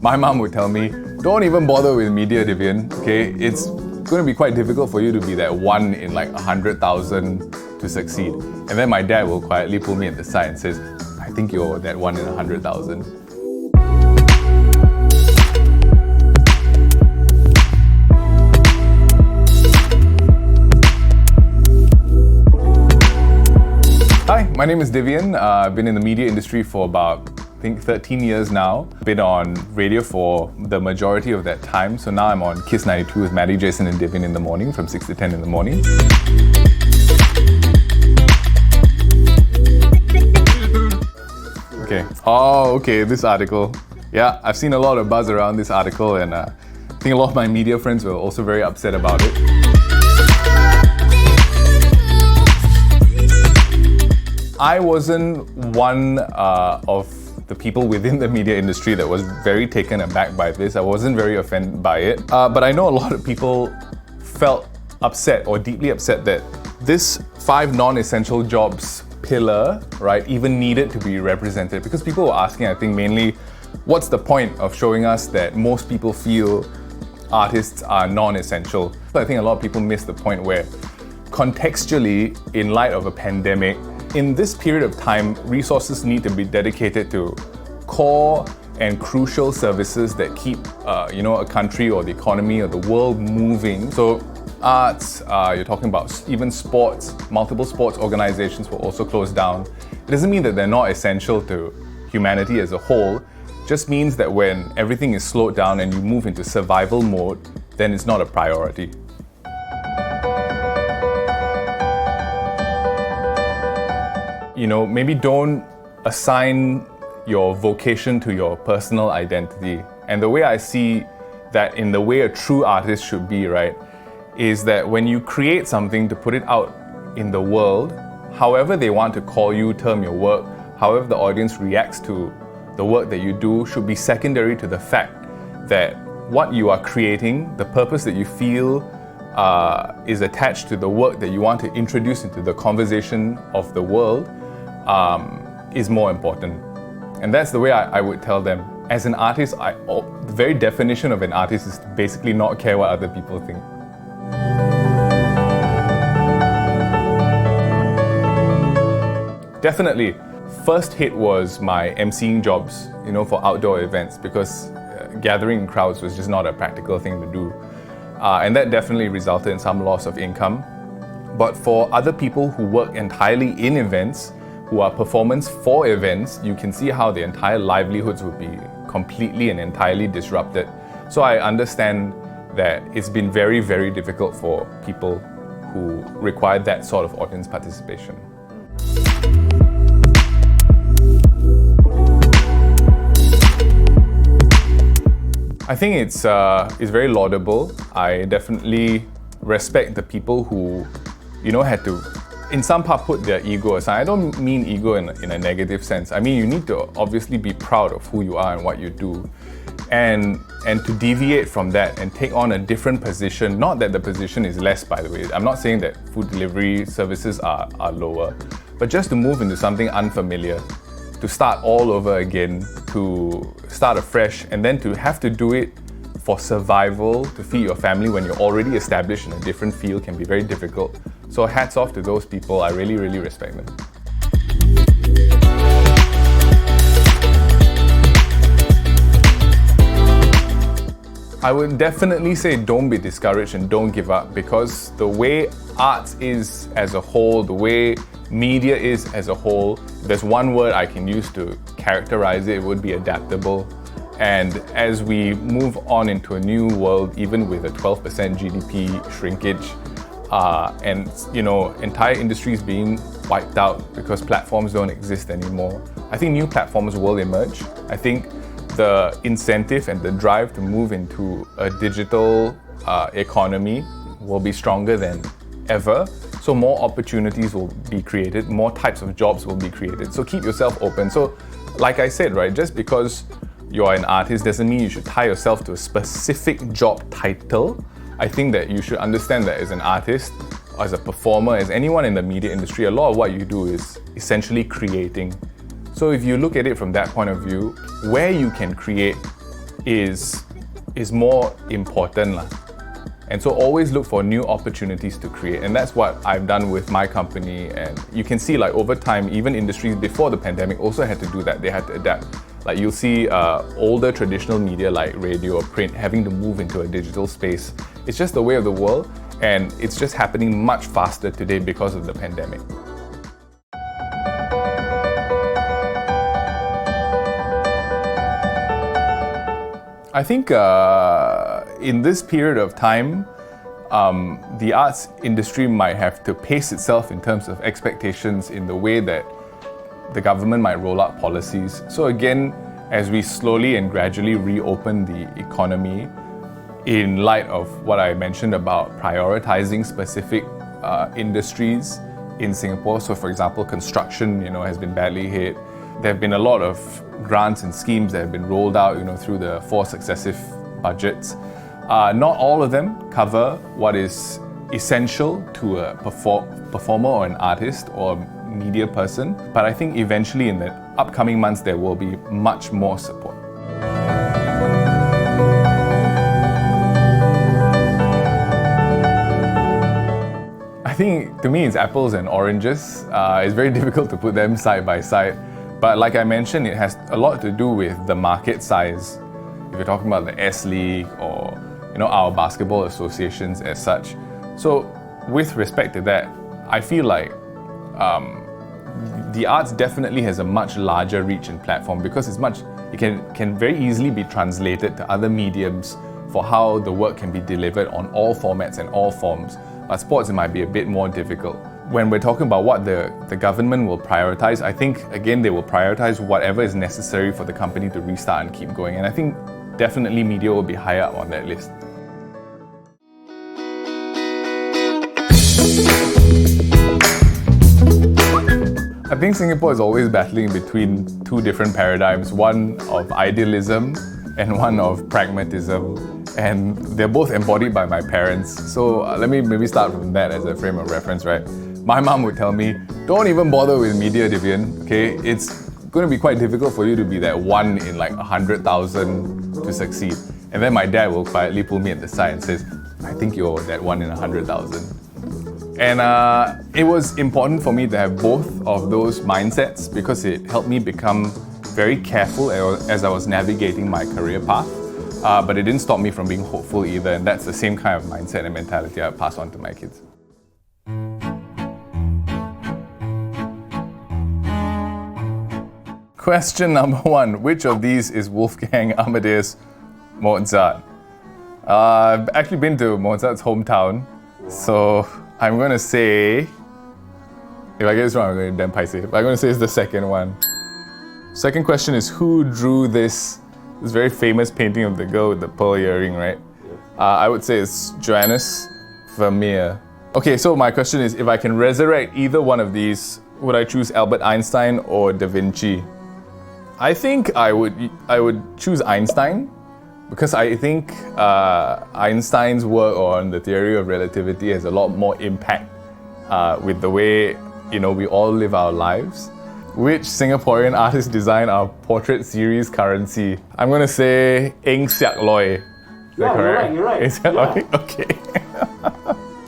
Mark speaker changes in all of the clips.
Speaker 1: My mom would tell me, don't even bother with media, Divian, okay? It's going to be quite difficult for you to be that one in like 100,000 to succeed. And then my dad will quietly pull me at the side and says, I think you're that one in 100,000. Hi, my name is Divian. I've been in the media industry for about, I think, 13 years now. Been on radio for the majority of that time. So now I'm on Kiss 92 with Maddie, Jason and Divian in the morning from 6 to 10 in the morning. Okay. Oh, okay, this article. Yeah, I've seen a lot of buzz around this article and I think a lot of my media friends were also very upset about it. I wasn't one of the people within the media industry that was very taken aback by this. I wasn't very offended by it. But I know a lot of people felt upset or deeply upset that this 5 non-essential jobs pillar, right, even needed to be represented. Because people were asking, I think mainly, what's the point of showing us that most people feel artists are non-essential? I think a lot of people miss the point where contextually, in light of a pandemic, in this period of time, resources need to be dedicated to core and crucial services that keep a country or the economy or the world moving. So arts, you're talking about even sports, multiple sports organizations will also close down. It doesn't mean that they're not essential to humanity as a whole. It just means that when everything is slowed down and you move into survival mode, then it's not a priority. Maybe don't assign your vocation to your personal identity. And the way I see that in the way a true artist should be, right, is that when you create something to put it out in the world, however they want to call you, term your work, however the audience reacts to the work that you do should be secondary to the fact that what you are creating, the purpose that you feel is attached to the work that you want to introduce into the conversation of the world, is more important. And that's the way I would tell them. As an artist, the very definition of an artist is to basically not care what other people think. Definitely, first hit was my emceeing jobs, for outdoor events, because gathering in crowds was just not a practical thing to do. And that definitely resulted in some loss of income. But for other people who work entirely in events, who are performance for events, you can see how the entire livelihoods would be completely and entirely disrupted. So I understand that it's been very, very difficult for people who require that sort of audience participation. I think it's very laudable. I definitely respect the people who, had to, in some part, put their ego aside. I don't mean ego in a negative sense. I mean, you need to obviously be proud of who you are and what you do. And to deviate from that and take on a different position, not that the position is less, by the way. I'm not saying that food delivery services are lower, but just to move into something unfamiliar, to start all over again, to start afresh, and then to have to do it for survival, to feed your family when you're already established in a different field can be very difficult. So hats off to those people. I really, really respect them. I would definitely say don't be discouraged and don't give up, because the way arts is as a whole, the way media is as a whole, if there's one word I can use to characterize it, it would be adaptable. And as we move on into a new world, even with a 12% GDP shrinkage, and entire industries being wiped out because platforms don't exist anymore, I think new platforms will emerge. I think the incentive and the drive to move into a digital economy will be stronger than ever. So more opportunities will be created, more types of jobs will be created. So keep yourself open. So like I said, right, just because you're an artist doesn't mean you should tie yourself to a specific job title. I think that you should understand that as an artist, as a performer, as anyone in the media industry, a lot of what you do is essentially creating. So if you look at it from that point of view, where you can create is more important lah. And so always look for new opportunities to create. And that's what I've done with my company. And you can see like over time, even industries before the pandemic also had to do that. They had to adapt. Like you'll see older traditional media like radio or print having to move into a digital space. It's just the way of the world, and it's just happening much faster today because of the pandemic. I think in this period of time, the arts industry might have to pace itself in terms of expectations in the way that the government might roll out policies. So again, as we slowly and gradually reopen the economy, in light of what I mentioned about prioritizing specific industries in Singapore, so for example, construction, has been badly hit. There have been a lot of grants and schemes that have been rolled out, through the 4 successive budgets. Not all of them cover what is essential to a performer or an artist or media person, but I think eventually in the upcoming months there will be much more support. I think to me it's apples and oranges. It's very difficult to put them side by side. But like I mentioned, it has a lot to do with the market size. If you're talking about the S-League or our basketball associations as such. So with respect to that, I feel like the arts definitely has a much larger reach and platform because it can very easily be translated to other mediums for how the work can be delivered on all formats and all forms. But sports, it might be a bit more difficult. When we're talking about what the government will prioritize, I think, again, they will prioritize whatever is necessary for the company to restart and keep going. And I think definitely media will be higher up on that list. I think Singapore is always battling between 2 different paradigms, one of idealism and one of pragmatism. And they're both embodied by my parents. So let me maybe start from that as a frame of reference, right? My mom would tell me, don't even bother with media, Divian, okay? It's going to be quite difficult for you to be that one in like 100,000 to succeed. And then my dad will quietly pull me at the side and says, I think you're that one in 100,000. And it was important for me to have both of those mindsets because it helped me become very careful as I was navigating my career path. But it didn't stop me from being hopeful either, and that's the same kind of mindset and mentality I pass on to my kids. Question number 1, which of these is Wolfgang Amadeus Mozart? I've actually been to Mozart's hometown, so I'm going to say, if I get this wrong, I'm going to damn paiseh, but I'm going to say it's the second one. Second question is, who drew this very famous painting of the girl with the pearl earring, right? I would say it's Johannes Vermeer. Okay, so my question is, if I can resurrect either one of these, would I choose Albert Einstein or Da Vinci? I think I would choose Einstein because I think Einstein's work on the theory of relativity has a lot more impact with the way we all live our lives. Which Singaporean artist designed our portrait series currency? I'm going to say Eng Siak Loy. Is that correct?
Speaker 2: You're right.
Speaker 1: Is that
Speaker 2: yeah.
Speaker 1: Okay.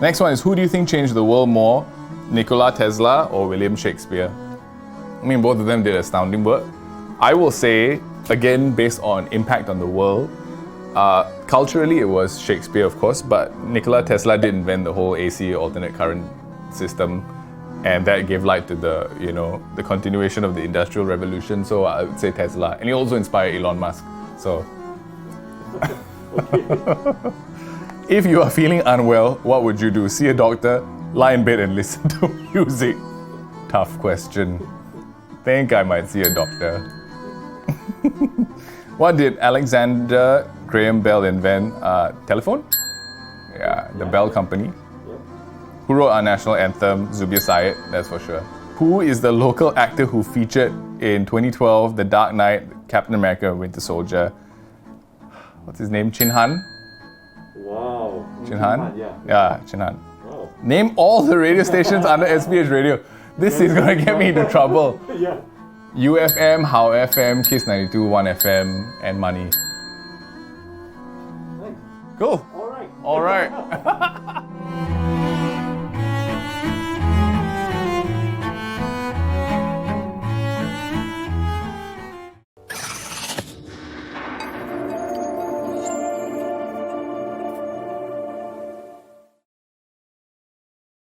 Speaker 1: Next one is, who do you think changed the world more? Nikola Tesla or William Shakespeare? I mean, both of them did astounding work. I will say, again, based on impact on the world, culturally it was Shakespeare, of course, but Nikola Tesla did invent the whole AC, alternate current system, and that gave light to the continuation of the Industrial Revolution. So I would say Tesla, and he also inspired Elon Musk. So, if you are feeling unwell, what would you do? See a doctor, lie in bed, and listen to music? Tough question. Think I might see a doctor. What did Alexander Graham Bell invent? Telephone? Yeah, the Bell Company. Who wrote our national anthem? Zubir Said, that's for sure. Who is the local actor who featured in 2012 The Dark Knight, Captain America, Winter Soldier? What's his name? Chin Han?
Speaker 2: Wow.
Speaker 1: Chin Han?
Speaker 2: Yeah,
Speaker 1: Chin Han.
Speaker 2: Wow.
Speaker 1: Name all the radio stations under SPH Radio. This is going to get me into trouble.
Speaker 2: Yeah.
Speaker 1: UFM, How FM, Kiss 92, 1FM, and Money. Go.
Speaker 2: All right.
Speaker 1: All right.